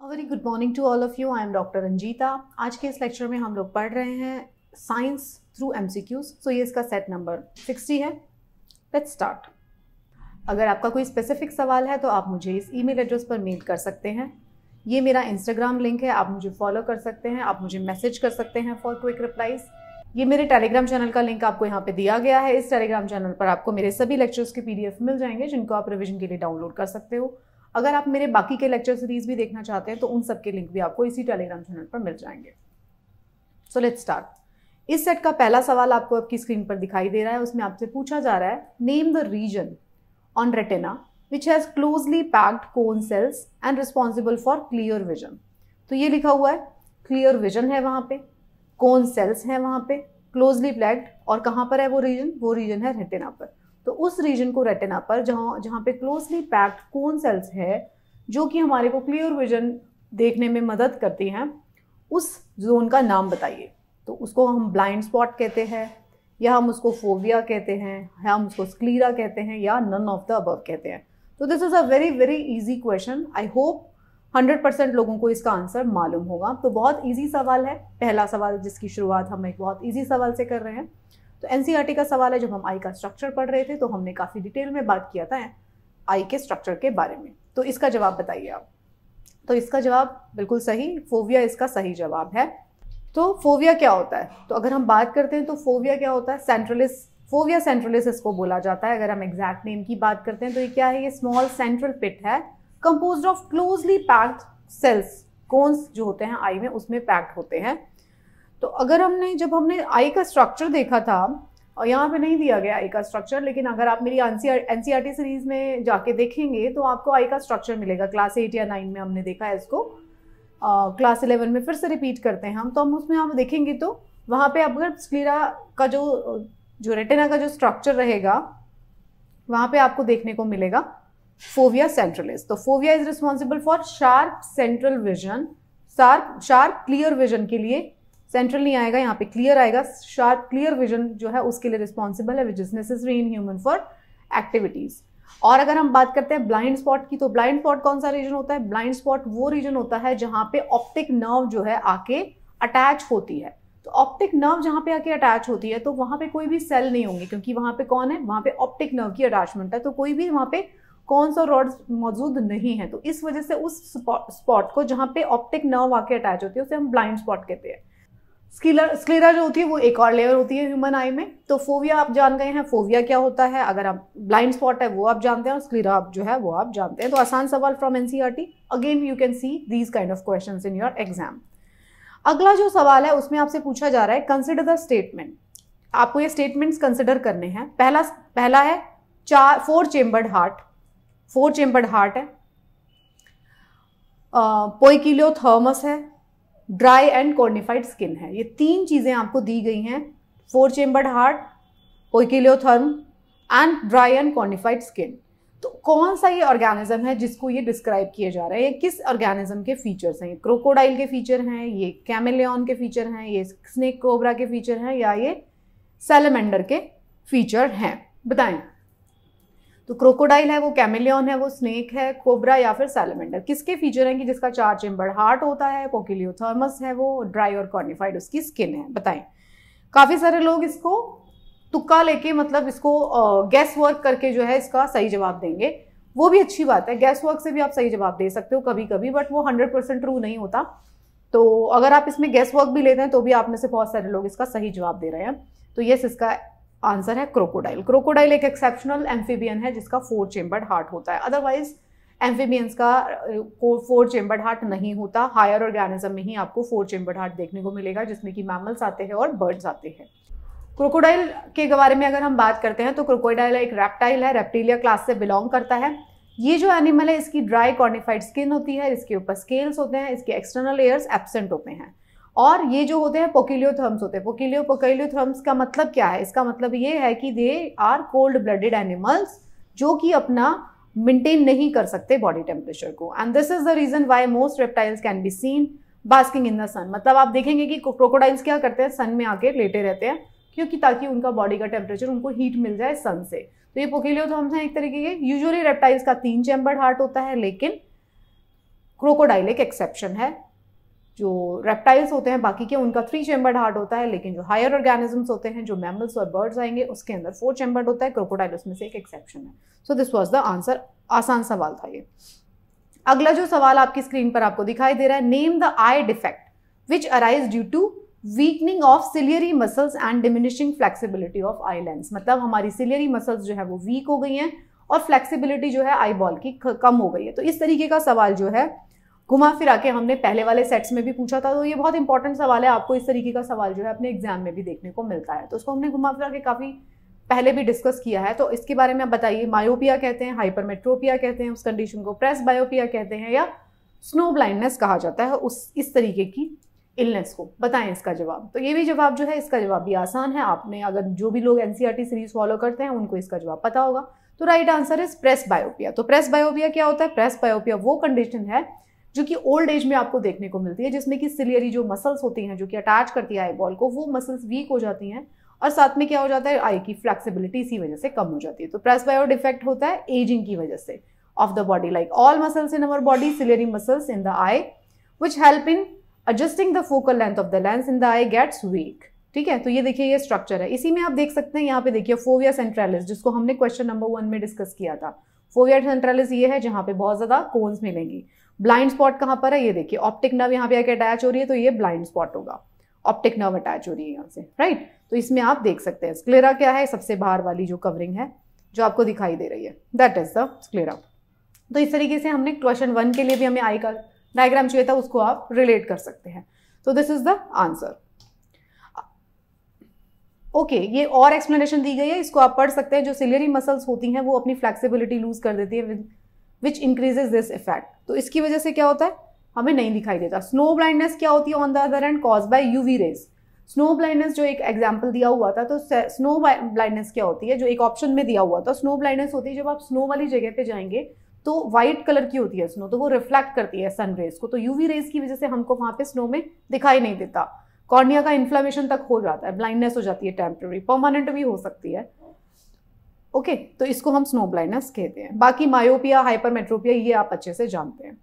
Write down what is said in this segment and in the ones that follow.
Very good morning to all of you. I am doctor Ranjita. आज के इस lecture में हम लोग पढ़ रहे हैं साइंस थ्रू एमसीक्यूज। सो ये इसका सेट नंबर 60 है। Let's start. अगर आपका कोई स्पेसिफिक सवाल है तो आप मुझे इस ईमेल एड्रेस पर मेल कर सकते हैं। ये मेरा इंस्टाग्राम लिंक है, आप मुझे फॉलो कर सकते हैं, आप मुझे मैसेज कर सकते हैं फॉर क्विक रिप्लाईज। ये मेरे टेलीग्राम चैनल का लिंक आपको यहाँ पे दिया गया है। इस टेलीग्राम चैनल पर आपको मेरे सभी लेक्चर्स के PDF मिल जाएंगे जिनको आप रिविजन के लिए डाउनलोड कर सकते हो। अगर आप मेरे बाकी के लेक्चर सीरीज भी देखना चाहते हैं तो उन सब के लिंक भी आपको इसी टेलीग्राम चैनल पर मिल जाएंगे। So let's start. इस सेट का पहला सवाल आपको आपकी स्क्रीन पर दिखाई दे रहा है। उसमें आपसे पूछा जा रहा है, name the region on retina which has closely packed cone cells and responsible for clear vision. तो ये लिखा हुआ है, क्लियर विजन है वहां पे, कोन सेल्स हैं वहां पे, क्लोजली पैक्ड, और कहाँ पर है वो रीजन है रेटिना पर। तो उस रीजन को रेटिना पर जहाँ पे क्लोजली पैक्ड कोन सेल्स है जो कि हमारे को क्लियर विजन देखने में मदद करती हैं, उस जोन का नाम बताइए। तो उसको हम ब्लाइंड स्पॉट कहते हैं, या हम उसको फोविया कहते हैं, या हम उसको स्क्लीरा कहते हैं, या नन ऑफ द अबव कहते हैं। तो this is a very very easy question. I hope 100% लोगों को इसका आंसर मालूम होगा। तो बहुत इजी सवाल है, पहला सवाल जिसकी शुरुआत हम एक बहुत इजी सवाल से कर रहे हैं। तो NCERT का सवाल है। जब हम आई का स्ट्रक्चर पढ़ रहे थे तो हमने काफ़ी डिटेल में बात किया था आई के स्ट्रक्चर के बारे में। तो इसका जवाब बताइए आप। तो इसका जवाब बिल्कुल सही, फोविया इसका सही जवाब है। तो फोविया क्या होता है? तो अगर हम बात करते हैं तो फोविया क्या होता है? सेंट्रलिस, फोविया सेंट्रलिस इसको बोला जाता है। अगर हम एग्जैक्ट नेम की बात करते हैं तो ये क्या है? ये स्मॉल सेंट्रल पिट है composed of closely packed cells. Cones जो होते हैं आई में उसमें पैक्ड होते हैं। तो अगर जब हमने आई का स्ट्रक्चर देखा था, और यहाँ पे नहीं दिया गया आई का स्ट्रक्चर, लेकिन अगर आप मेरी NCERT सीरीज में जाके देखेंगे तो आपको आई का स्ट्रक्चर मिलेगा। क्लास 8 या 9 में हमने देखा है इसको, क्लास 11 में फिर से रिपीट करते हैं हम। तो हम उसमें आप देखेंगे तो वहाँ पे अगर स्क्लीरा का जो रेटिना का जो स्ट्रक्चर रहेगा वहाँ पे आपको देखने को मिलेगा फोविया सेंट्रलिस। तो fovea is responsible for sharp central vision, sharp clear vision के लिए। सेंट्रल नहीं आएगा यहाँ पे, क्लियर आएगा। शार्प क्लियर विजन जो है उसके लिए रिस्पॉन्सिबल है, which is necessary in human for activities. और अगर हम बात करते हैं ब्लाइंड स्पॉट की, तो ब्लाइंड स्पॉट कौन सा रीजन होता है? ब्लाइंड स्पॉट वो रीजन होता है जहाँ पे ऑप्टिक नर्व जो है आके अटैच होती है। तो ऑप्टिक नर्व जहाँ पे आके अटैच होती है तो वहाँ पे कोई भी सेल नहीं होंगे, क्योंकि वहाँ पे कौन है? वहाँ पे ऑप्टिक नर्व की अटैचमेंट है, तो कोई भी वहाँ पे कौन सा रॉड्स मौजूद नहीं है। तो इस वजह से उस स्पॉट को जहाँ पे ऑप्टिक नर्व आके अटैच होती है उसे हम ब्लाइंड स्पॉट कहते हैं। स्क्लीरा जो होती है वो एक और लेयर होती है ह्यूमन आई में। तो फोविया आप जान गए हैं, फोविया क्या होता है। अगर आप ब्लाइंड स्पॉट है वो आप जानते हैं, और स्क्लीरा जो है वो आप जानते हैं। तो आसान सवाल from NCERT। Again you can see these kind of questions in your exam. अगला जो सवाल है उसमें आपसे पूछा जा रहा है, कंसिडर द स्टेटमेंट। आपको ये स्टेटमेंट्स कंसिडर करने हैं। पहला है 4 चेम्बर्ड हार्ट, 4 चेम्बर्ड हार्ट है, पोइकिलियोथर्मस है, ड्राई एंड कॉर्निफाइड स्किन है। ये 3 चीजें आपको दी गई हैं, 4 chambered heart, poikilotherm and dry and cornified skin. तो कौन सा ये ऑर्गेनिज्म है जिसको ये डिस्क्राइब किए जा रहे हैं? ये किस ऑर्गेनिज्म के फीचर्स हैं? ये क्रोकोडाइल के फीचर हैं, ये कैमेलियन के फीचर हैं, ये स्नेक कोबरा के फीचर हैं, या ये सैलमेंडर के फीचर हैं? बताएं। तो क्रोकोडाइल है, वो कैमेलियन है, वो स्नेक है, कोबरा, या फिर सैलमेंडर। किसके फीचर हैं कि जिसका 4 चेम्बर्ड हार्ट होता है, पोकिलियोथर्मस है, वो ड्राई और कॉर्निफाइड उसकी स्किन है? बताएं। काफी सारे लोग इसको तुक्का लेके, मतलब इसको गैस वर्क करके जो है इसका सही जवाब देंगे। वो भी अच्छी बात है, गैस वर्क से भी आप सही जवाब दे सकते हो कभी कभी, बट वो 100% ट्रू नहीं होता। तो अगर आप इसमें गैस वर्क भी लेते हैं तो भी आप में से बहुत सारे लोग इसका सही जवाब दे रहे हैं। तो यस, इसका आंसर है क्रोकोडाइल। क्रोकोडाइल एक एक्सेप्शनल एम्फीबियन है जिसका 4 चेम्बर्ड हार्ट होता है। अदरवाइज एम्फीबियंस का 4 चेम्बर्ड हार्ट नहीं होता। हायर ऑर्गेनिज्म में ही आपको 4 चेम्बर्ड हार्ट देखने को मिलेगा, जिसमें कि मैमल्स आते हैं और बर्ड्स आते हैं। क्रोकोडाइल के बारे में अगर हम बात करते हैं तो क्रोकोडाइल एक रेप्टाइल है, रेप्टिलिया क्लास से बिलोंग करता है। ये जो एनिमल है इसकी ड्राई कॉर्निफाइड स्किन होती है, इसके ऊपर स्केल्स होते हैं, इसके एक्सटर्नल एयर्स एब्सेंट होते हैं, और ये जो होते हैं पोकिलियोथर्म्स होते हैं। पोकिलियोथर्म्स का मतलब क्या है? इसका मतलब ये है कि they are cold blooded animals जो कि अपना मेंटेन नहीं कर सकते बॉडी टेम्परेचर को। And this is the reason why most reptiles can be seen basking in the sun. मतलब आप देखेंगे कि क्रोकोडाइल्स क्या करते हैं, सन में आके लेटे रहते हैं, क्योंकि ताकि उनका बॉडी का टेम्परेचर, उनको हीट मिल जाए सन से। तो ये पोकिलियोथर्म्स हैं एक तरीके के। यूजुअली रेप्टाइल्स का 3 चेम्बर्ड हार्ट होता है, लेकिन क्रोकोडाइल एक एक्सेप्शन है। जो रेप्टाइल्स होते हैं बाकी के उनका 3 चैम्बर्ड हार्ट होता है, लेकिन जो हायर ऑर्गेनिजम्स होते हैं जो मैमल्स और बर्ड्स आएंगे उसके अंदर 4 चैम्बर्ड होता है। क्रोकोडाइल उसमें से एक एक्सेप्शन है। So this was the answer. आसान सवाल था ये। अगला जो सवाल आपकी स्क्रीन पर आपको दिखाई दे रहा है, name the eye defect which arise due to weakening of ciliary muscles and diminishing flexibility of eye lens. मतलब हमारी सिलियरी मसल्स जो है वो वीक हो गई हैं और फ्लेक्सिबिलिटी जो है आई बॉल की कम हो गई है। तो इस तरीके का सवाल जो है घुमा फिरा के हमने पहले वाले सेट्स में भी पूछा था, तो ये बहुत इंपॉर्टेंट सवाल है। आपको इस तरीके का सवाल जो है अपने एग्जाम में भी देखने को मिलता है, तो उसको हमने घुमा फिरा के काफी पहले भी डिस्कस किया है। तो इसके बारे में आप बताइए, मायोपिया कहते हैं, हाइपरमेट्रोपिया कहते हैं उस कंडीशन को, प्रेस बायोपिया कहते हैं, या स्नो ब्लाइंडनेस कहा जाता है इस तरीके की इलनेस को। बताएं इसका जवाब। तो ये भी जवाब जो है, इसका जवाब भी आसान है। आपने अगर जो भी लोग एनसीईआरटी सीरीज फॉलो करते हैं उनको इसका जवाब पता होगा। तो राइट आंसर इज प्रेस बायोपिया। तो प्रेस बायोपिया क्या होता है? प्रेस बायोपिया वो कंडीशन है जो कि ओल्ड एज में आपको देखने को मिलती है, जिसमें कि सिलियरी जो मसल्स होती हैं जो कि अटैच करती है आई बॉल को, वो मसल्स वीक हो जाती हैं और साथ में क्या हो जाता है, आई की फ्लेक्सिबिलिटी इसी वजह से कम हो जाती है। तो प्रेस बायो डिफेक्ट होता है एजिंग की वजह से of the body. Like all muscles in our body, ciliary muscles in the eye which help in adjusting the focal length of the lens in the eye gets weak. ठीक है, तो ये देखिए ये स्ट्रक्चर है। इसी में आप देख सकते हैं, यहाँ पे देखिए फोविया सेंट्रालिस, जिसको हमने क्वेश्चन नंबर 1 में डिस्कस किया था। फोविया सेंट्रालिस ये है जहाँ पे बहुत ज्यादा कोन्स मिलेंगी। ब्लाइंड स्पॉट कहाँ पर है? ये देखिए ऑप्टिक नर्व यहाँ पे आके अटैच हो रही है, तो ये ब्लाइंड स्पॉट होगा। ऑप्टिक नर्व अटैच हो रही है यहाँ से, राइट। तो इसमें आप देख सकते हैं स्क्लेरा क्या है, सबसे बाहर वाली जो कवरिंग है जो आपको दिखाई दे रही है, दैट इज द स्क्लेरा। तो इस तरीके से हमने क्वेश्चन 1 के लिए भी हमें आई का डायग्राम चाहिए था, उसको आप रिलेट कर सकते हैं। तो this is the answer. Okay, ये और एक्सप्लेनेशन दी गई है, इसको आप पढ़ सकते हैं। जो सिलियरी मसल्स होती हैं वो अपनी फ्लेक्सिबिलिटी लूज कर देती है विच इंक्रीजेज दिस इफेक्ट। तो इसकी वजह से क्या होता है, हमें नहीं दिखाई देता। स्नो ब्लाइंडनेस क्या होती है on the other hand? Cause by UV rays. Snow blindness जो एक एग्जांपल दिया हुआ था, तो स्नो ब्लाइंडनेस क्या होती है, जो एक ऑप्शन में दिया हुआ था, स्नो ब्लाइंडनेस होती है जब आप स्नो वाली जगह पे जाएंगे तो व्हाइट कलर की होती है स्नो, तो वो रिफ्लेक्ट करती है सन रेज को, तो यूवी रेज की वजह से हमको वहां पे स्नो में दिखाई नहीं देता। कॉर्निया का इन्फ्लेमेशन तक हो जाता है, ब्लाइंडनेस हो जाती है, टेम्पररी, परमानेंट भी हो सकती है। ओके, तो इसको हम स्नो ब्लाइंडनेस कहते हैं। बाकी मायोपिया, हाइपरमेट्रोपिया ये आप अच्छे से जानते हैं।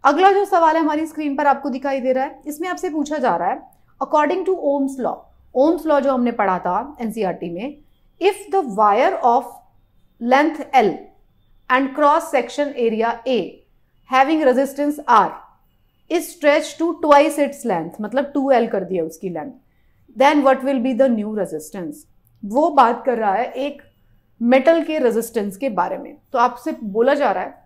अगला जो सवाल है हमारी स्क्रीन पर आपको दिखाई दे रहा है, इसमें आपसे पूछा जा रहा है according to Ohm's law. Ohm's law जो हमने पढ़ा था एनसीईआरटी में, if the wire of length L and cross section area A having resistance R is stretched to twice its length, मतलब 2L कर दिया उसकी length, then what will be the new resistance। वो बात कर रहा है एक मेटल के रेजिस्टेंस के बारे में। तो आपसे बोला जा रहा है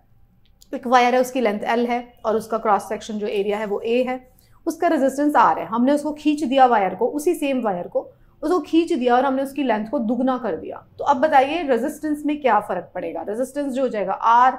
एक वायर है, उसकी लेंथ L है और उसका क्रॉस सेक्शन जो एरिया है वो A है, उसका रेजिस्टेंस R है। हमने उसको खींच दिया वायर को, उसी सेम वायर को उसको खींच दिया और हमने उसकी लेंथ को दुगना कर दिया। तो अब बताइए रेजिस्टेंस में क्या फर्क पड़ेगा? रेजिस्टेंस जो हो जाएगा R,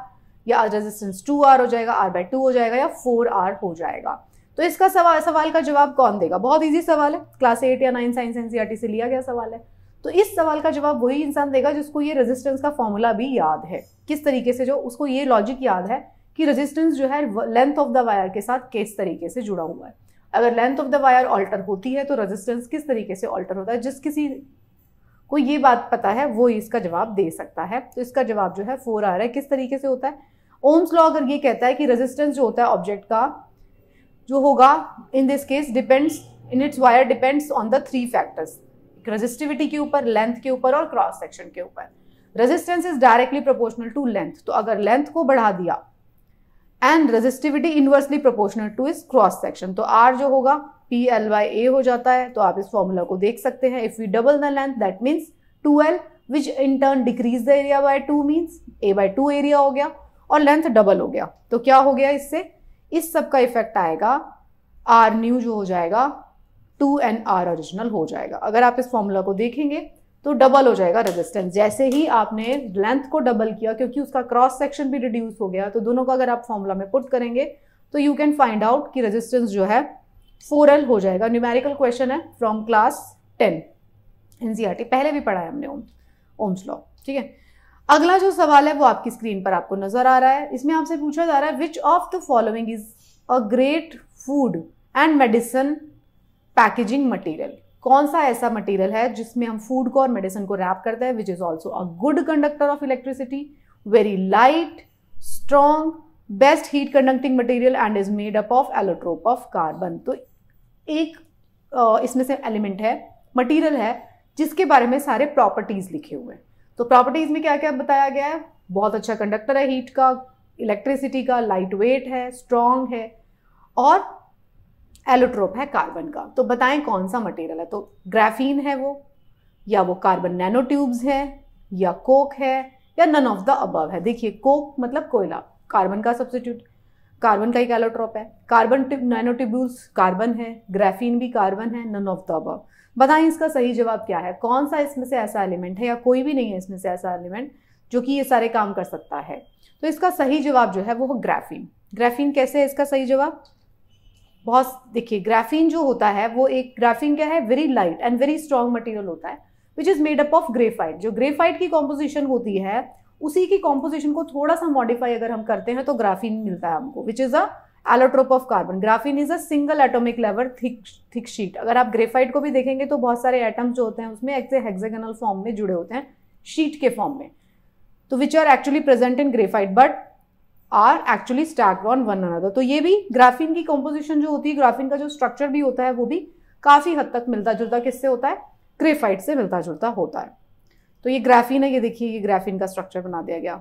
या रेजिस्टेंस 2R हो जाएगा, R/2 हो जाएगा, या 4R हो जाएगा। तो इसका सवाल का जवाब कौन देगा? बहुत इजी सवाल है, क्लास 8 या 9 साइंस एनसीईआरटी से लिया गया सवाल है। तो इस सवाल का जवाब वही इंसान देगा जिसको ये रेजिस्टेंस का फॉर्मूला भी याद है। किस तरीके से, जो उसको ये लॉजिक याद है कि रेजिस्टेंस जो है लेंथ ऑफ द वायर के साथ किस तरीके से जुड़ा हुआ है। अगर length of the wire alter होती है तो रेजिस्टेंस किस तरीके से ऑल्टर होता है। जिस किसी को ये बात पता है वो इसका जवाब दे सकता है। तो इसका जवाब जो है 4R है। किस तरीके से होता है? ओम्स लॉ अगर ये कहता है कि रेजिस्टेंस जो होता है ऑब्जेक्ट का जो होगा in this case depends in its wire depends on the 3 factors, resistivity के ऊपर, लेंथ के ऊपर और क्रॉस सेक्शन के ऊपर। Resistance is directly proportional to length, तो अगर लेंथ को बढ़ा दिया and resistivity inversely proportional to इस क्रॉस सेक्शन, तो R जो होगा PL/A हो जाता है। तो आप इस फॉर्मूला को देख सकते हैं। If we double the length that means 2L which in turn decrease the area by 2 means A/2 area हो गया और लेंथ डबल हो गया। तो क्या हो गया इससे? इस सब का इफेक्ट आएगा, R न्यू जो हो जाएगा 2NR ओरिजिनल हो जाएगा। अगर आप इस फॉर्मूला को देखेंगे तो डबल हो जाएगा रेजिस्टेंस। जैसे ही आपने लेंथ को डबल किया, क्योंकि उसका क्रॉस सेक्शन भी रिड्यूस हो गया, तो दोनों का अगर आप फॉर्मूला में पुट करेंगे तो यू कैन फाइंड आउट कि रेजिस्टेंस जो है 4L हो जाएगा। न्यूमेरिकल क्वेश्चन है फ्रॉम क्लास 10 एनसीईआरटी, पहले भी पढ़ा है हमने ओम्स लॉ। ठीक है, अगला जो सवाल है वो आपकी स्क्रीन पर आपको नजर आ रहा है। इसमें आपसे पूछा जा रहा है which of the following is a great food and medicine packaging material. कौन सा ऐसा मटेरियल है जिसमें हम फूड को और मेडिसिन को रैप करते हैं, which is also a good conductor of electricity, very light, strong, best heat conducting material and is made up of allotrope of carbon. तो एक इसमें से एलिमेंट है, मटेरियल है, जिसके बारे में सारे प्रॉपर्टीज लिखे हुए हैं। तो प्रॉपर्टीज में क्या क्या बताया गया है? बहुत अच्छा कंडक्टर है हीट का, इलेक्ट्रिसिटी का, लाइट वेट है, स्ट्रॉन्ग है और एलोट्रोप है कार्बन का। तो बताएं कौन सा मटेरियल है? तो ग्राफीन है वो, या वो कार्बन नैनो ट्यूब्स है, या कोक है, या नन ऑफ द अबव है। देखिए कोक मतलब कोयला, कार्बन का सब्स्टिट्यूट, कार्बन का एक एलोट्रोप है, कार्बन नैनो ट्यूब्यूल्स कार्बन है, ग्राफीन भी कार्बन है, नन ऑफ द अबव। बताएं इसका सही जवाब क्या है? कौन सा इसमें से ऐसा एलिमेंट है, या कोई भी नहीं है इसमें से ऐसा एलिमेंट जो कि ये सारे काम कर सकता है? तो इसका सही जवाब जो है वो ग्राफीन। ग्राफीन कैसे है इसका सही जवाब? बहुत देखिए, ग्राफीन जो होता है वो एक, ग्राफीन क्या है? Very light and very strong material होता है which is made up of graphite. जो ग्रेफाइट की कॉम्पोजिशन होती है उसी की कॉम्पोजिशन को थोड़ा सा मॉडिफाई अगर हम करते हैं तो ग्राफीन मिलता है हमको, which is a allotrope of carbon. Graphene is a single atomic level thick sheet. अगर आप ग्रेफाइट को भी देखेंगे तो बहुत सारे एटम्स जो होते हैं उसमें हेक्सागोनल फॉर्म में जुड़े होते हैं, शीट के फॉर्म में, तो which are actually present in graphite but are actually stacked on one another. तो ये भी ग्राफीन की कॉम्पोजिशन जो होती है, ग्राफीन का जो स्ट्रक्चर भी होता है वो भी काफी हद तक मिलता जुलता किससे होता है? ग्रेफाइट से मिलता जुलता होता है। तो ये ग्राफीन है, ये देखिए ये ग्राफीन का स्ट्रक्चर बना दिया गया,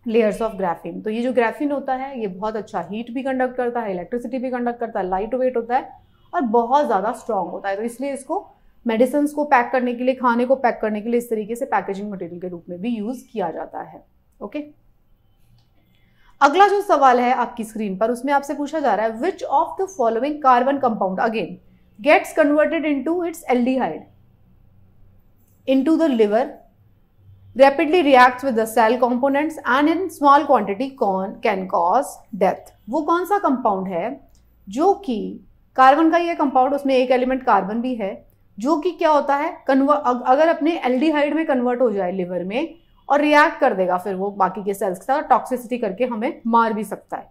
लेयर्स ऑफ ग्राफीन। तो ये जो ग्राफीन होता है ये बहुत अच्छा हीट भी कंडक्ट करता है, इलेक्ट्रिसिटी भी कंडक्ट करता है, लाइट वेट होता है और बहुत ज़्यादा स्ट्रॉन्ग होता है। तो इसलिए इसको मेडिसिन को पैक करने के लिए, खाने को पैक करने के लिए इस तरीके से पैकेजिंग मटेरियल के रूप में भी यूज किया जाता है। ओके, अगला जो सवाल है आपकी स्क्रीन पर, उसमें आपसे पूछा जा रहा है which of the following carbon compound again gets converted into its aldehyde into the liver, rapidly reacts with the cell components and in small quantity can cause death। वो कौन सा कंपाउंड है जो कि कार्बन का ये कंपाउंड, उसमें एक एलिमेंट कार्बन भी है, जो कि क्या होता है अगर अपने एल्डिहाइड में कन्वर्ट हो जाए लिवर में और रिएक्ट कर देगा फिर वो बाकी के सेल्स के साथ, टॉक्सिसिटी करके हमें मार भी सकता है।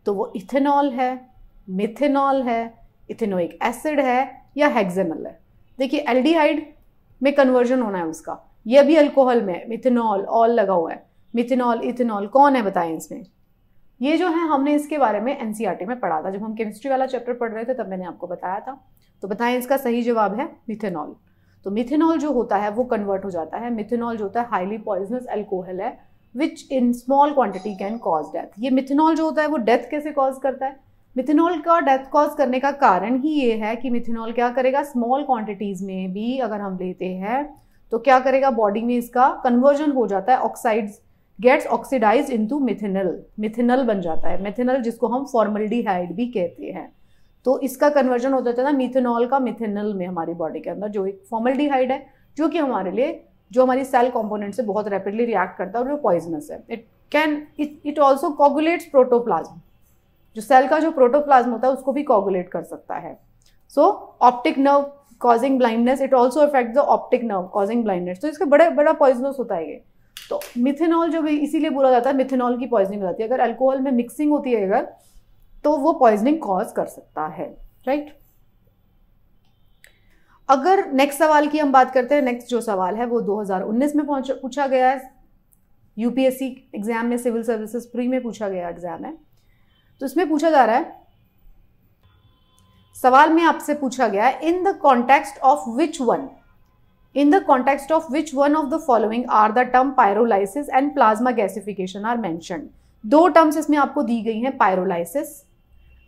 तो वो इथेनॉल है, मिथेनॉल है, इथेनोइक एसिड है या हेक्सेनल है। देखिए एल्डिहाइड में कन्वर्जन होना है उसका, ये भी अल्कोहल में मिथेनॉल ऑल लगा हुआ है, मिथेनॉल इथेनॉल कौन है बताएं इसमें? ये जो है हमने इसके बारे में एनसीईआरटी में पढ़ा था, जब हम केमिस्ट्री वाला चैप्टर पढ़ रहे थे तब मैंने आपको बताया था। तो बताएं इसका सही जवाब है मिथेनॉल। तो मिथेनॉल जो होता है वो कन्वर्ट हो जाता है, मिथेनॉल जो होता है हाईली पॉइजनस अल्कोहल है which in small quantity can cause death. ये मिथेनॉल जो होता है वो डेथ कैसे कॉज करता है? मिथेनॉल का डेथ कॉज करने का कारण ही ये है कि मिथेनॉल क्या करेगा, स्मॉल क्वांटिटीज में भी अगर हम लेते हैं तो क्या करेगा, बॉडी में इसका कन्वर्जन हो जाता है, oxides gets oxidized into methanal, methanal बन जाता है, मिथेनल जिसको हम फॉर्मल्डिहाइड भी कहते हैं। तो इसका कन्वर्जन हो जाता है ना मिथेनॉल का मिथेनल में हमारी बॉडी के अंदर, जो एक फॉर्मल्डिहाइड है जो कि हमारे लिए, जो हमारी सेल कॉम्पोनेंट से बहुत रैपिडली रिएक्ट करता है और जो पॉइजनस है। इट ऑल्सो कोगुलेट्स प्रोटोप्लाज्म, जो सेल का जो प्रोटोप्लाज्म होता है उसको भी कोगुलेट कर सकता है। So optic nerve causing blindness, it also affect the optic nerve causing blindness. तो इसका बड़ा पॉइजनस होता है ये। तो मिथेनॉल जो भी इसीलिए बोला जाता है मिथेनॉल की पॉइजनिंग हो जाती है, अगर अल्कोहल में मिक्सिंग होती है अगर, तो वो पॉइजनिंग कॉज कर सकता है, राइट। अगर नेक्स्ट सवाल की हम बात करते हैं, नेक्स्ट जो सवाल है वो 2019 में पूछा गया है, यूपीएससी एग्जाम में, सिविल सर्विसेज प्री में पूछा गया एग्जाम है। तो इसमें पूछा जा रहा है, सवाल में आपसे पूछा गया है in the context of which one of the following are the term pyrolysis and plasma gasification are mentioned. दो टर्म्स इसमें आपको दी गई हैं, पायरोलाइसिस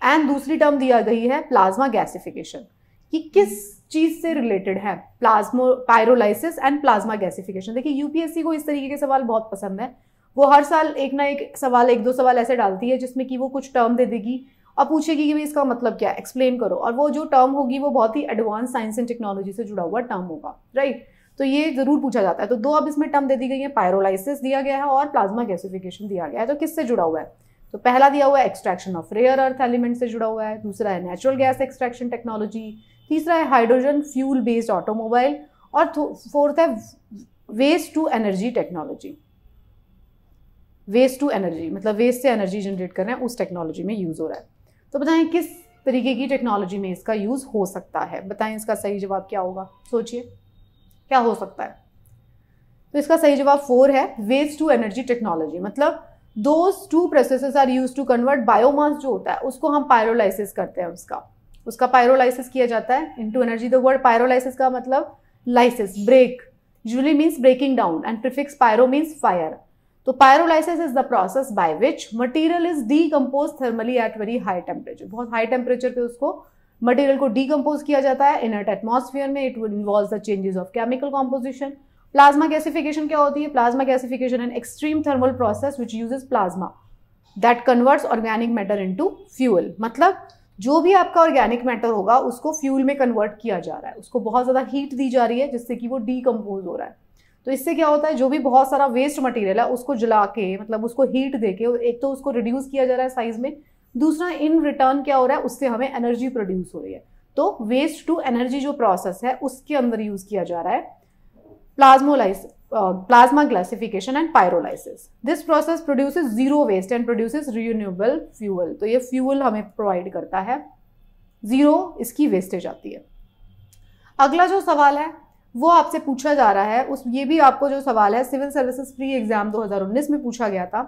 एंड दूसरी टर्म दिया गई है प्लाज्मा गैसिफिकेशन। कि किस चीज से रिलेटेड है पायरोलाइसिस एंड प्लाज्मा गैसिफिकेशन? देखिए यूपीएससी को इस तरीके के सवाल बहुत पसंद है, वो हर साल एक ना एक सवाल, एक दो सवाल ऐसे डालती है जिसमें कि वो कुछ टर्म दे देगी और पूछेगी कि भाई इसका मतलब क्या है, एक्सप्लेन करो। और वो जो टर्म होगी वो बहुत ही एडवांस साइंस एंड टेक्नोलॉजी से जुड़ा हुआ टर्म होगा, राइट। तो ये जरूर पूछा जाता है। तो दो अब इसमें टर्म दे दी गई है, पायरोलाइसिस दिया गया है और प्लाज्मा गैसिफिकेशन दिया गया है। तो किससे जुड़ा हुआ है? तो पहला दिया हुआ है extraction of rare earth element से जुड़ा हुआ है, दूसरा है नेचुरल गैस एक्सट्रैक्शन टेक्नोलॉजी, तीसरा है हाइड्रोजन फ्यूल बेस्ड ऑटोमोबाइल और फोर्थ है waste to energy technology. Waste to energy मतलब वेस्ट से एनर्जी जनरेट कर रहे हैं, उस टेक्नोलॉजी में यूज हो रहा है। तो बताएं किस तरीके की टेक्नोलॉजी में इसका यूज हो सकता है? बताएं इसका सही जवाब क्या होगा, सोचिए क्या हो सकता है। तो इसका सही जवाब 4 है, वेस्ट टू एनर्जी टेक्नोलॉजी। मतलब those two processes are use to convert biomass जो होता है उसको हम पायरोलाइसिस करते हैं, उसका पायरोलाइसिस किया जाता है into energy. The word pyrolysis का मतलब lysis, break, usually means breaking down and prefix pyro means fire. तो pyrolysis is the process by which material is decompose thermally at very high temperature. बहुत high temperature पे उसको material को decompose किया जाता है इनर्ट एटमॉस्फेयर में। It will involve the changes of chemical composition. Plasma gasification क्या होती है? Plasma gasification an extreme thermal process which uses plasma that converts organic matter into fuel. मतलब जो भी आपका ऑर्गेनिक मैटर होगा उसको फ्यूल में कन्वर्ट किया जा रहा है, उसको बहुत ज़्यादा हीट दी जा रही है जिससे कि वो डीकम्पोज हो रहा है। तो इससे क्या होता है, जो भी बहुत सारा वेस्ट मटेरियल है उसको जला के, मतलब उसको हीट दे के, एक तो उसको रिड्यूस किया जा रहा है साइज में, दूसरा इन रिटर्न क्या हो रहा है, उससे हमें एनर्जी प्रोड्यूस हो रही है। तो वेस्ट टू एनर्जी जो प्रोसेस है उसके अंदर यूज किया जा रहा है plasma gasification and pyrolysis. This process produces zero waste and produces renewable fuel. तो ये फ्यूल हमें प्रोवाइड करता है, जीरो इसकी वेस्टेज आती है। अगला जो सवाल है वो आपसे पूछा जा रहा है, ये भी आपको जो सवाल है सिविल सर्विसेज प्री एग्जाम 2019 में पूछा गया था।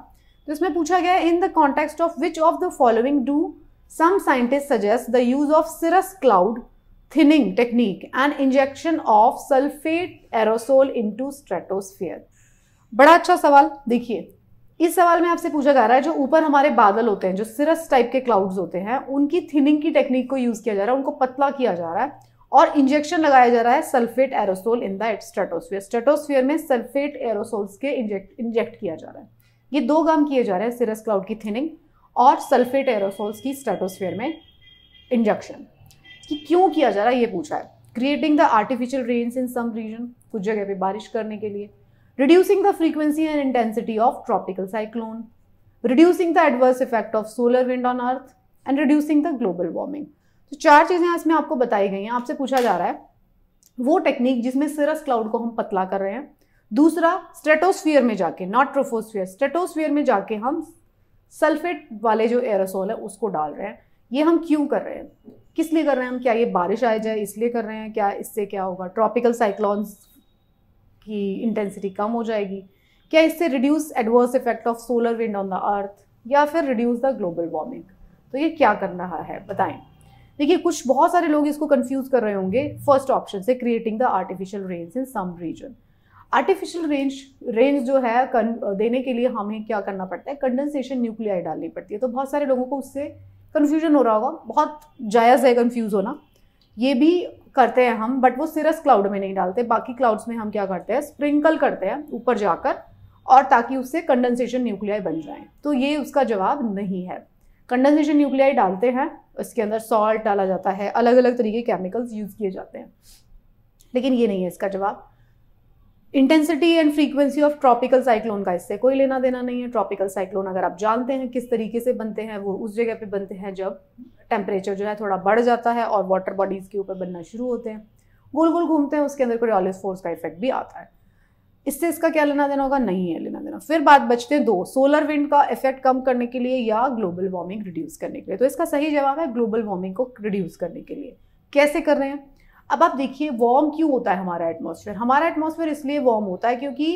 तो इसमें पूछा गया in the context of which of the following do some scientist suggest the use of cirrus cloud thinning technique and injection of sulphate aerosol into stratosphere. बड़ा अच्छा सवाल। देखिए इस सवाल में आपसे पूछा जा रहा है जो ऊपर हमारे बादल होते हैं, जो सिरस टाइप के क्लाउड्स होते हैं, उनकी थिनिंग की टेक्निक को यूज किया जा रहा है, उनको पतला किया जा रहा है और इंजेक्शन लगाया जा रहा है sulphate aerosol in the stratosphere. Stratosphere में सल्फेट एरोसोल्स के इंजेक्ट किया जा रहा है। ये दो काम किए जा रहे हैं, सिरस क्लाउड की थिनिंग और सल्फेट एरोसोल्स की स्ट्रेटोस्फीयर में इंजेक्शन। कि क्यों किया जा रहा है ये पूछा है। Creating the artificial rains in some region, कुछ जगह पे बारिश करने के लिए। Reducing the frequency and intensity of tropical cyclone. Reducing the adverse effect of solar wind on earth and reducing the global warming. तो चार चीजें इसमें आपको बताई गई हैं। आपसे पूछा जा रहा है वो टेक्निक जिसमें सिरस क्लाउड को हम पतला कर रहे हैं, दूसरा स्ट्रेटोस्फीयर में जाके, नॉट ट्रोपोस्फीयर, स्ट्रेटोस्फीयर में जाके हम सल्फेट वाले जो एरोसोल है उसको डाल रहे हैं। ये हम क्यों कर रहे हैं, किस लिए कर रहे हैं हम? क्या ये बारिश आ जाए इसलिए कर रहे हैं? क्या इससे क्या होगा, ट्रॉपिकल साइक्लोन्स की इंटेंसिटी कम हो जाएगी? क्या इससे reduce adverse effect of solar wind on the earth, या फिर रिड्यूस द ग्लोबल वार्मिंग? तो ये क्या कर रहा है बताएं। देखिए कुछ बहुत सारे लोग इसको कंफ्यूज कर रहे होंगे फर्स्ट ऑप्शन से, creating the artificial rains in some region. Artificial rains जो है देने के लिए हमें क्या करना पड़ता है, कंडेंसेशन न्यूक्लियाई डालनी पड़ती है। तो बहुत सारे लोगों को उससे कन्फ्यूजन हो रहा होगा, बहुत जायज़ है कन्फ्यूज होना। ये भी करते हैं हम, बट वो सिरस क्लाउड में नहीं डालते, बाकी क्लाउड्स में हम क्या करते हैं, स्प्रिंकल करते हैं ऊपर जाकर, और ताकि उससे कंडेंसेशन न्यूक्लियाई बन जाए। तो ये उसका जवाब नहीं है। कंडेंसेशन न्यूक्लियाई डालते हैं, इसके अंदर सॉल्ट डाला जाता है, अलग अलग तरीके के केमिकल्स यूज किए जाते हैं, लेकिन ये नहीं है इसका जवाब। Intensity and frequency of tropical cyclone का इससे कोई लेना देना नहीं है। ट्रॉपिकल साइक्लोन अगर आप जानते हैं किस तरीके से बनते हैं, वो उस जगह पे बनते हैं जब टेम्परेचर जो है थोड़ा बढ़ जाता है और वाटर बॉडीज के ऊपर बनना शुरू होते हैं, गोल गोल घूमते हैं, उसके अंदर कोरियोलिस फोर्स का इफेक्ट भी आता है। इससे इसका क्या लेना देना होगा, नहीं है लेना देना। फिर बात बचते हैं दो, सोलर विंड का इफेक्ट कम करने के लिए या ग्लोबल वार्मिंग रिड्यूस करने के लिए। तो इसका सही जवाब है ग्लोबल वार्मिंग को रिड्यूस करने के लिए। कैसे कर रहे हैं, अब आप देखिए वार्म क्यों होता है हमारा एटमॉस्फेयर। हमारा एटमॉस्फेयर इसलिए वार्म होता है क्योंकि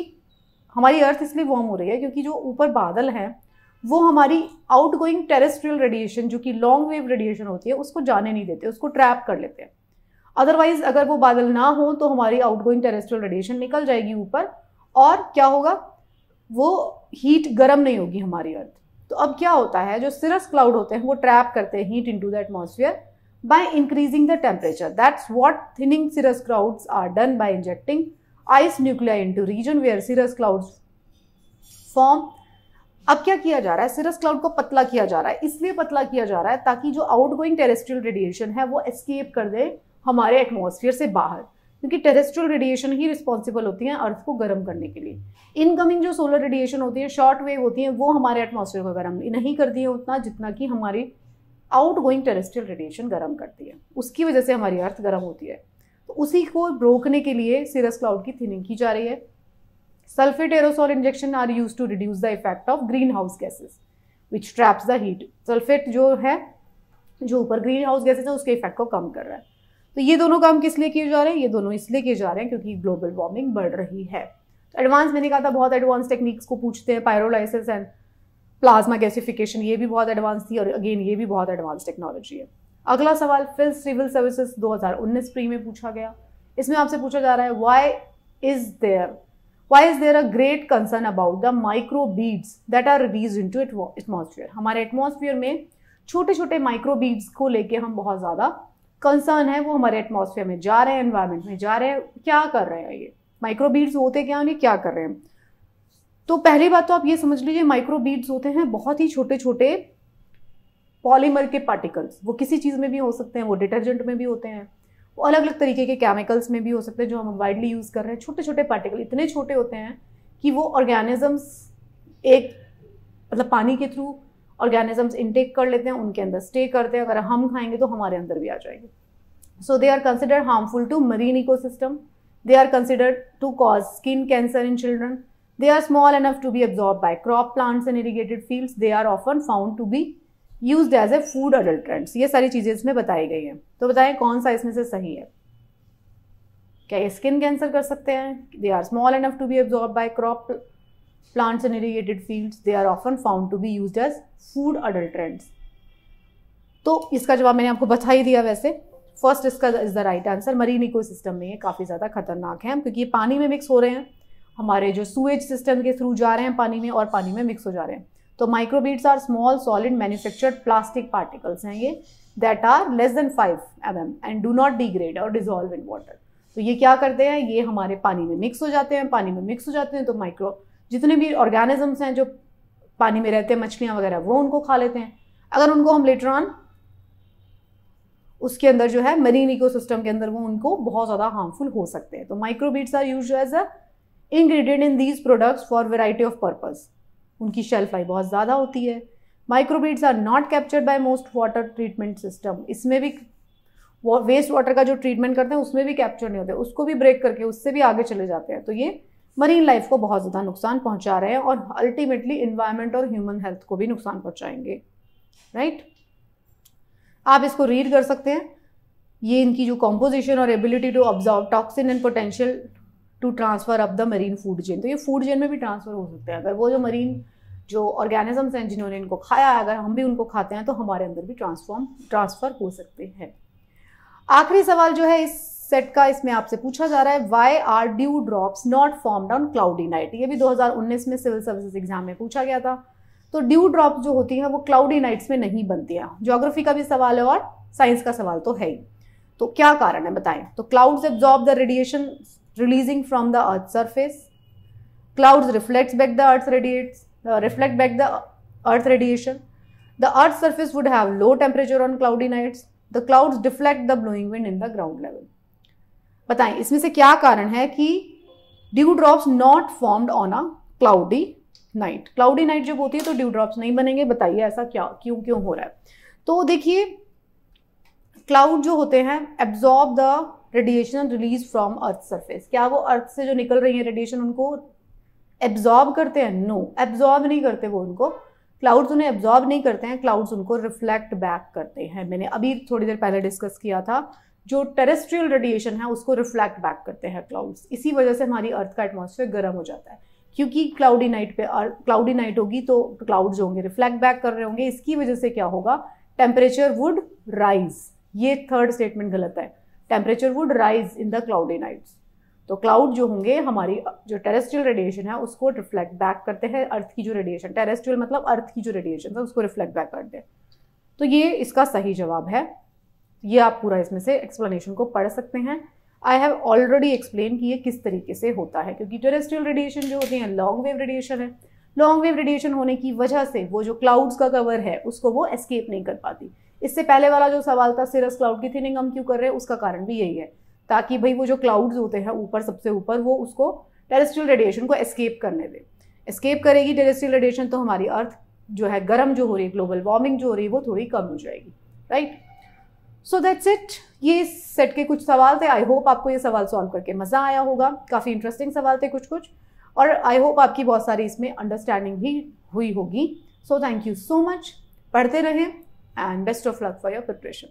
हमारी अर्थ इसलिए वार्म हो रही है क्योंकि जो ऊपर बादल हैं वो हमारी आउटगोइंग टेरेस्ट्रियल रेडिएशन, जो कि लॉन्ग वेव रेडिएशन होती है, उसको जाने नहीं देते, उसको ट्रैप कर लेते हैं। अदरवाइज अगर वो बादल ना हो तो हमारी आउटगोइंग टेरेस्ट्रियल रेडिएशन निकल जाएगी ऊपर, और क्या होगा, वो हीट गर्म नहीं होगी हमारी अर्थ। तो अब क्या होता है, जो सिरस क्लाउड होते हैं वो ट्रैप करते हैं heat into the atmosphere by increasing the temperature. That's what thinning cirrus clouds are done, by injecting ice nuclei into region where cirrus clouds form. अब क्या किया जा रहा है, सिरस क्लाउड को पतला किया जा रहा है। इसलिए पतला किया जा रहा है ताकि जो आउटगोइंग टेरेस्ट्रियल रेडिएशन है वो एस्केप कर दे हमारे एटमॉस्फेयर से बाहर, क्योंकि टेरेस्ट्रियल रेडिएशन ही रिस्पॉन्सिबल होती है अर्थ को गर्म करने के लिए। इनकमिंग जो सोलर रेडिएशन होती है, शॉर्ट वेव होती है, वो हमारे एटमॉस्फेयर को गर्म नहीं करती है उतना जितना कि हमारी आउटगोइंग टेरेस्ट्रियल रेडिएशन गर्म करती है। उसकी वजह से हमारी अर्थ गर्म होती है। तो उसी को रोकने के लिए सिरस क्लाउड की थिनिंग की जा रही है। Sulphate aerosol injection are used to reduce the effect of green house gases which traps the heat. Sulphate जो है, जो ऊपर ग्रीन हाउस गैसेस है, उसके इफेक्ट को कम कर रहा है। तो ये दोनों काम किस लिए किए जा रहे हैं, ये दोनों इसलिए किए जा रहे हैं क्योंकि ग्लोबल वार्मिंग बढ़ रही है। तो एडवांस, मैंने कहा था बहुत एडवांस टेक्निक्स को पूछते हैं, पायरोलाइसिस एंड प्लाज्मा गैसिफिकेशन, ये भी बहुत एडवांस थी और अगेन ये भी बहुत एडवांस टेक्नोलॉजी है। अगला सवाल फिल सिविल सर्विसेज 2019 प्री में पूछा गया। इसमें आपसे पूछा जा रहा है why is there a great concern about the micro beads that are released into atmosphere. हमारे एटमॉस्फेयर में छोटे छोटे माइक्रो बीड्स को लेके हम बहुत ज़्यादा कंसर्न है, वो हमारे एटमॉस्फेयर में जा रहे हैं, एनवायरमेंट में जा रहे हैं, क्या कर रहे हैं ये माइक्रो बीड्स होते क्या हैं, क्या कर रहे हैं। तो पहली बात तो आप ये समझ लीजिए माइक्रो बीड्स होते हैं बहुत ही छोटे छोटे पॉलीमर के पार्टिकल्स। वो किसी चीज़ में भी हो सकते हैं, वो डिटर्जेंट में भी होते हैं, वो अलग अलग तरीके के केमिकल्स में भी हो सकते हैं जो हम वाइडली यूज़ कर रहे हैं। छोटे छोटे पार्टिकल इतने छोटे होते हैं कि वो ऑर्गेनिजम्स एक मतलब पानी के थ्रू ऑर्गेनिजम्स इनटेक कर लेते हैं, उनके अंदर स्टे करते हैं, अगर हम खाएंगे तो हमारे अंदर भी आ जाएंगे। So they are considered harmful to marine ecosystem, they are considered to cause skin cancer in children, they are small enough to be absorbed by crop plants and irrigated fields, they are often found to be used as a food adulterants। ये सारी चीजें इसमें बताई गई हैं। तो बताएं कौन सा इसमें से सही है। क्या ये स्किन कैंसर कर सकते हैं? they are small enough to be absorbed by crop plants and irrigated fields, they are often found to be used as food adulterants। तो इसका जवाब मैंने आपको बता ही दिया। वैसे फर्स्ट इसका is the right answer. Marine ecosystem में ये काफ़ी ज़्यादा खतरनाक है क्योंकि ये पानी में मिक्स हो रहे हैं, हमारे जो सूएज सिस्टम के थ्रू जा रहे हैं पानी में और पानी में मिक्स हो जा रहे हैं। तो microbeads are small solid manufactured plastic particles हैं ये that are less than 5 mm and do not degrade और डिजॉल्व इन वाटर। तो ये क्या करते हैं, ये हमारे पानी में मिक्स हो जाते हैं। पानी में मिक्स हो जाते हैं तो जितने भी ऑर्गेनिजम्स हैं जो पानी में रहते हैं, मछलियाँ वगैरह, वो उनको खा लेते हैं। अगर उनको हम लेटर ऑन उसके अंदर जो है मरीन इकोसिस्टम के अंदर, वो उनको बहुत ज़्यादा हार्मफुल हो सकते हैं। तो microbeads are used as a ingredient in these products for variety of purpose। उनकी शेल्फ लाइफ बहुत ज़्यादा होती है। Microbeads are not captured by most water treatment system. इसमें भी वेस्ट वाटर का जो ट्रीटमेंट करते हैं उसमें भी कैप्चर नहीं होते, उसको भी ब्रेक करके उससे भी आगे चले जाते हैं। तो ये मरीन लाइफ को बहुत ज़्यादा नुकसान पहुंचा रहे हैं और अल्टीमेटली इन्वायरमेंट और ह्यूमन हेल्थ को भी नुकसान पहुंचाएंगे। राइट, आप इसको रीड कर सकते हैं। ये इनकी जो कॉम्पोजिशन और ability to absorb toxin and potential to transfer up the marine food chain. तो ये फूड चेन में भी ट्रांसफर हो सकते हैं। अगर वो जो मरीन जो ऑर्गेनिजम्स हैं जिन्होंने इनको खाया है, अगर हम भी उनको खाते हैं तो हमारे अंदर भी ट्रांसफर हो सकते हैं। आखिरी सवाल जो है इस सेट का, इसमें आपसे पूछा जा रहा है why are dew drops not formed on cloudy night. ये भी 2019 में सिविल सर्विसेज एग्जाम में पूछा गया था। तो ड्यू ड्रॉप्स जो होती हैं वो क्लाउडी नाइट्स में नहीं बनती हैं। ज्योग्राफी का भी सवाल है और साइंस का सवाल तो है ही। तो क्या कारण है बताएं। तो clouds absorb the radiation releasing from the earth's surface, clouds reflect back the earth radiation, the earth's surface would have low temperature on cloudy nights, the clouds deflect the blowing wind in the ground level। बताएं इसमें से क्या कारण है कि due drops not formed on a cloudy night. Cloudy night जब होती है तो ड्यू ड्रॉप्स नहीं बनेंगे, बताइए ऐसा क्यों हो रहा है। तो देखिए क्लाउड जो होते हैं absorb the radiation release from earth surface. क्या वो अर्थ से जो निकल रही है रेडिएशन उनको एब्जॉर्ब करते हैं? नो, एब्जॉर्ब नहीं करते वो उनको। क्लाउड्स उन्हें एब्जॉर्ब नहीं करते हैं, क्लाउड्स उनको रिफ्लेक्ट बैक करते हैं। मैंने अभी थोड़ी देर पहले डिस्कस किया था, जो टेरेस्ट्रियल रेडिएशन है उसको रिफ्लेक्ट बैक करते हैं क्लाउड्स। इसी वजह से हमारी अर्थ का एटमॉस्फेयर गर्म हो जाता है, क्योंकि क्लाउडी नाइट होगी तो क्लाउड्स होंगे रिफ्लेक्ट बैक कर रहे होंगे। इसकी वजह से क्या होगा, टेम्परेचर वुड राइज। ये थर्ड स्टेटमेंट गलत है। Temperature would rise in the cloudy nights. तो क्लाउड जो होंगे हमारी जो टेरेस्ट्रियल रेडिएशन है उसको रिफ्लेक्ट बैक करते हैं। अर्थ की जो रेडिएशन, टेरेस्ट्रियल मतलब अर्थ की जो रेडिएशन है उसको रिफ्लेक्ट बैक करते हैं। तो ये इसका सही जवाब है। ये आप पूरा इसमें से एक्सप्लेनेशन को पढ़ सकते हैं। आई हैव ऑलरेडी एक्सप्लेन कि ये किस तरीके से होता है, क्योंकि टेरेस्ट्रियल रेडिएशन जो होती है लॉन्ग वेव रेडिएशन है। लॉन्ग वेव रेडिएशन होने की वजह से वो जो क्लाउड्स का कवर है उसको वो एस्केप नहीं कर पाती। इससे पहले वाला जो सवाल था सिरस क्लाउड की थिनिंग हम क्यों कर रहे हैं, उसका कारण भी यही है, ताकि भाई वो जो क्लाउड्स होते हैं ऊपर सबसे ऊपर वो उसको टेरेस्ट्रियल रेडिएशन को एस्केप करने दे। एस्केप करेगी टेरेस्ट्रियल रेडिएशन तो हमारी अर्थ जो है गर्म जो हो रही है, ग्लोबल वार्मिंग जो हो रही है वो थोड़ी कम हो जाएगी। Right, so that's it. ये सेट के कुछ सवाल थे। आई होप आपको ये सवाल सॉल्व करके मज़ा आया होगा। काफ़ी इंटरेस्टिंग सवाल थे कुछ और आई होप आपकी बहुत सारी इसमें अंडरस्टैंडिंग भी हुई होगी। So thank you so much. पढ़ते रहें and best of luck for your preparation।